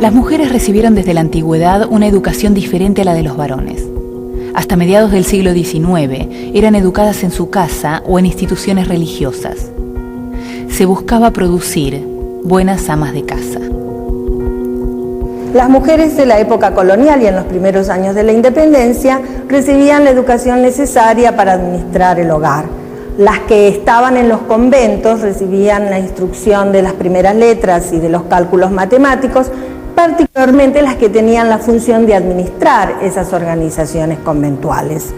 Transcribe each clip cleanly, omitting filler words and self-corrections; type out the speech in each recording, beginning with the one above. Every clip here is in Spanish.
Las mujeres recibieron desde la antigüedad una educación diferente a la de los varones. Hasta mediados del siglo XIX eran educadas en su casa o en instituciones religiosas. Se buscaba producir buenas amas de casa. Las mujeres de la época colonial y en los primeros años de la independencia recibían la educación necesaria para administrar el hogar. Las que estaban en los conventos recibían la instrucción de las primeras letras y de los cálculos matemáticos, particularmente las que tenían la función de administrar esas organizaciones conventuales.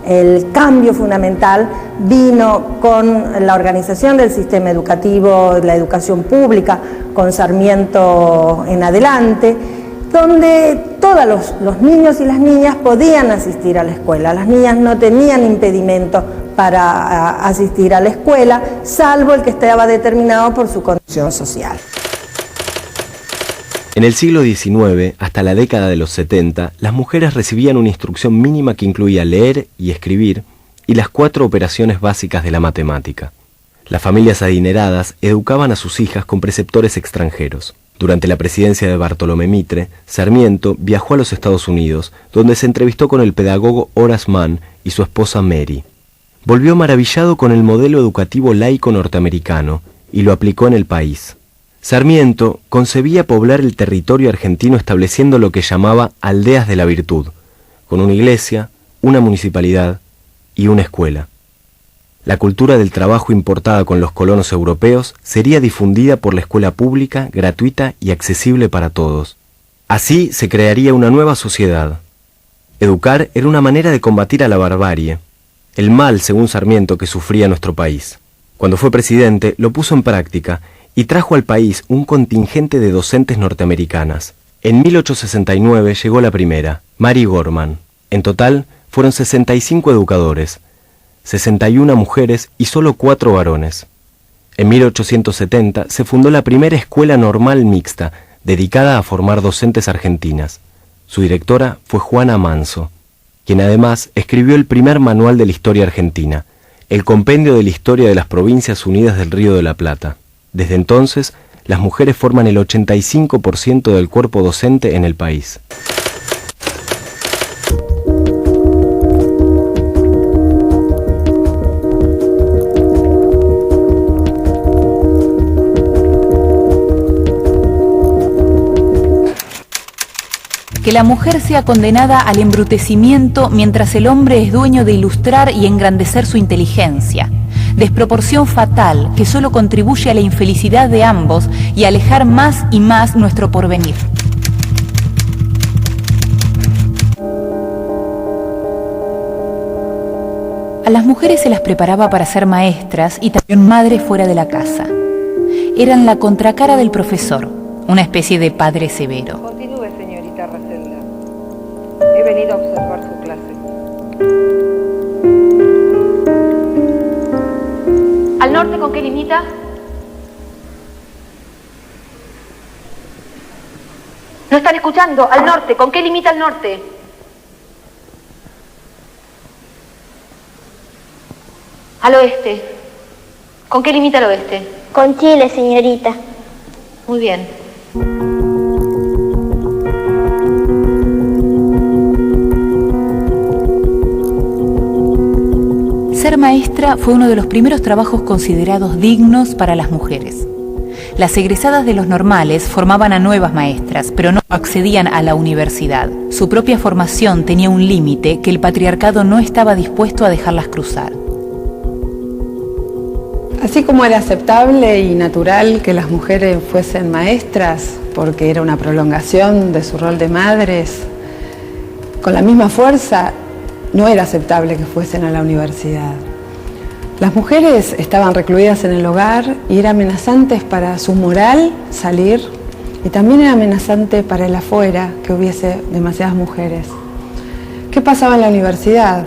El cambio fundamental vino con la organización del sistema educativo, la educación pública, con Sarmiento en adelante, donde todos los niños y las niñas podían asistir a la escuela. Las niñas no tenían impedimento para asistir a la escuela, salvo el que estaba determinado por su condición social. En el siglo XIX, hasta la década de los 70, las mujeres recibían una instrucción mínima que incluía leer y escribir y las 4 operaciones básicas de la matemática. Las familias adineradas educaban a sus hijas con preceptores extranjeros. Durante la presidencia de Bartolomé Mitre, Sarmiento viajó a los Estados Unidos, donde se entrevistó con el pedagogo Horace Mann y su esposa Mary. Volvió maravillado con el modelo educativo laico norteamericano y lo aplicó en el país. Sarmiento concebía poblar el territorio argentino estableciendo lo que llamaba aldeas de la virtud, con una iglesia, una municipalidad y una escuela. La cultura del trabajo importada con los colonos europeos sería difundida por la escuela pública, gratuita y accesible para todos. Así se crearía una nueva sociedad. Educar era una manera de combatir a la barbarie, el mal, según Sarmiento, que sufría nuestro país. Cuando fue presidente, lo puso en práctica y trajo al país un contingente de docentes norteamericanas. En 1869 llegó la primera, Mary Gorman. En total, fueron 65 educadores, 61 mujeres y solo 4 varones. En 1870 se fundó la primera escuela normal mixta, dedicada a formar docentes argentinas. Su directora fue Juana Manso, quien además escribió el primer manual de la historia argentina, el Compendio de la Historia de las Provincias Unidas del Río de la Plata. Desde entonces, las mujeres forman el 85% del cuerpo docente en el país. Que la mujer sea condenada al embrutecimiento mientras el hombre es dueño de ilustrar y engrandecer su inteligencia. Desproporción fatal que solo contribuye a la infelicidad de ambos y a alejar más y más nuestro porvenir. A las mujeres se las preparaba para ser maestras y también madres fuera de la casa. Eran la contracara del profesor, una especie de padre severo. Continúe, señorita Racelda. He venido a observar su clase. ¿Al norte con qué limita? ¿No están escuchando? Al norte, ¿con qué limita el norte? Al oeste. ¿Con qué limita el oeste? Con Chile, señorita. Muy bien. Ser maestra fue uno de los primeros trabajos considerados dignos para las mujeres. Las egresadas de los normales formaban a nuevas maestras, pero no accedían a la universidad. Su propia formación tenía un límite que el patriarcado no estaba dispuesto a dejarlas cruzar. Así como era aceptable y natural que las mujeres fuesen maestras, porque era una prolongación de su rol de madres, con la misma fuerza no era aceptable que fuesen a la universidad. Las mujeres estaban recluidas en el hogar y era amenazante para su moral salir, y también era amenazante para el afuera que hubiese demasiadas mujeres. ¿Qué pasaba en la universidad?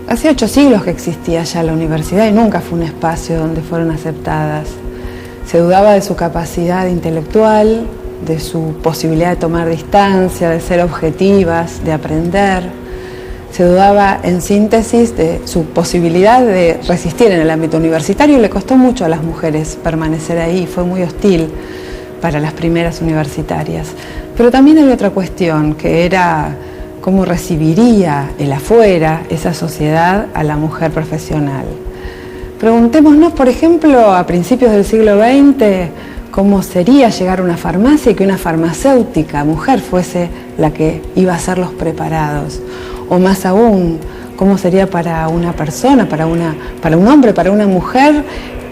Hace 8 siglos que existía ya la universidad y nunca fue un espacio donde fueron aceptadas. Se dudaba de su capacidad intelectual, de su posibilidad de tomar distancia, de ser objetivas, de aprender. Se dudaba, en síntesis, de su posibilidad de resistir en el ámbito universitario y le costó mucho a las mujeres permanecer ahí, fue muy hostil para las primeras universitarias. Pero también había otra cuestión, que era cómo recibiría el afuera, esa sociedad, a la mujer profesional. Preguntémonos, por ejemplo, a principios del siglo XX, cómo sería llegar a una farmacia y que una farmacéutica mujer fuese la que iba a hacer los preparados. O más aún, cómo sería para una persona, para un hombre, para una mujer,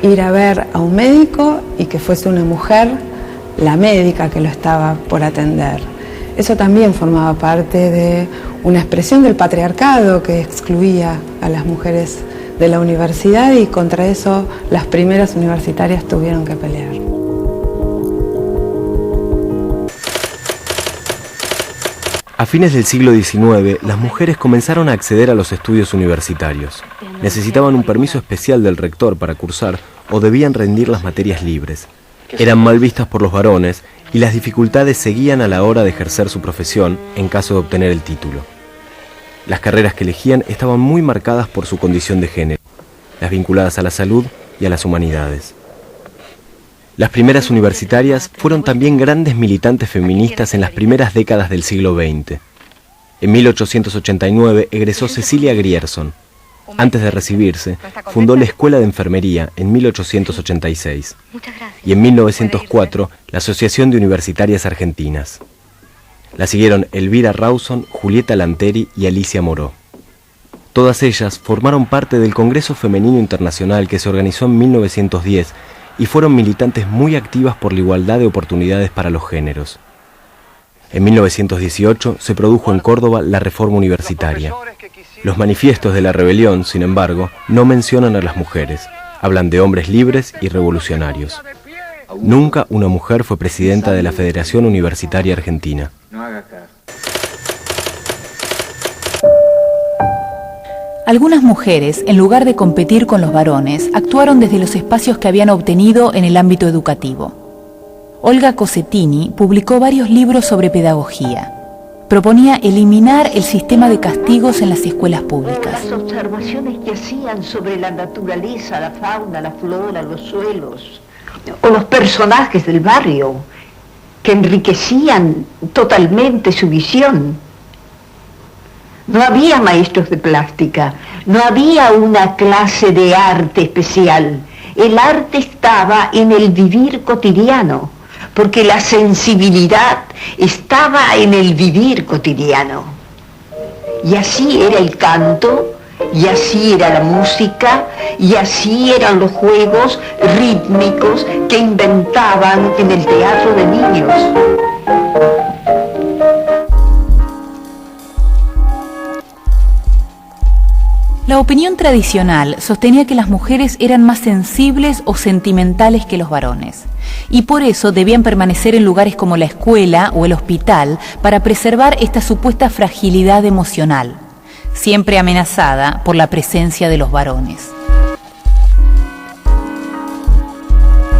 ir a ver a un médico y que fuese una mujer la médica que lo estaba por atender. Eso también formaba parte de una expresión del patriarcado que excluía a las mujeres de la universidad, y contra eso las primeras universitarias tuvieron que pelear. A fines del siglo XIX, las mujeres comenzaron a acceder a los estudios universitarios. Necesitaban un permiso especial del rector para cursar o debían rendir las materias libres. Eran mal vistas por los varones y las dificultades seguían a la hora de ejercer su profesión en caso de obtener el título. Las carreras que elegían estaban muy marcadas por su condición de género, las vinculadas a la salud y a las humanidades. Las primeras universitarias fueron también grandes militantes feministas en las primeras décadas del siglo XX. En 1889 egresó Cecilia Grierson. Antes de recibirse, fundó la Escuela de Enfermería en 1886 y en 1904 la Asociación de Universitarias Argentinas. La siguieron Elvira Rawson, Julieta Lanteri y Alicia Moró. Todas ellas formaron parte del Congreso Femenino Internacional que se organizó en 1910 y fueron militantes muy activas por la igualdad de oportunidades para los géneros. En 1918 se produjo en Córdoba la Reforma Universitaria. Los manifiestos de la rebelión, sin embargo, no mencionan a las mujeres. Hablan de hombres libres y revolucionarios. Nunca una mujer fue presidenta de la Federación Universitaria Argentina. Algunas mujeres, en lugar de competir con los varones, actuaron desde los espacios que habían obtenido en el ámbito educativo. Olga Cossettini publicó varios libros sobre pedagogía. Proponía eliminar el sistema de castigos en las escuelas públicas. Las observaciones que hacían sobre la naturaleza, la fauna, la flora, los suelos, o los personajes del barrio, que enriquecían totalmente su visión. No había maestros de plástica, no había una clase de arte especial. El arte estaba en el vivir cotidiano, porque la sensibilidad estaba en el vivir cotidiano. Y así era el canto, y así era la música, y así eran los juegos rítmicos que inventaban en el teatro de niños. La opinión tradicional sostenía que las mujeres eran más sensibles o sentimentales que los varones, y por eso debían permanecer en lugares como la escuela o el hospital para preservar esta supuesta fragilidad emocional, siempre amenazada por la presencia de los varones.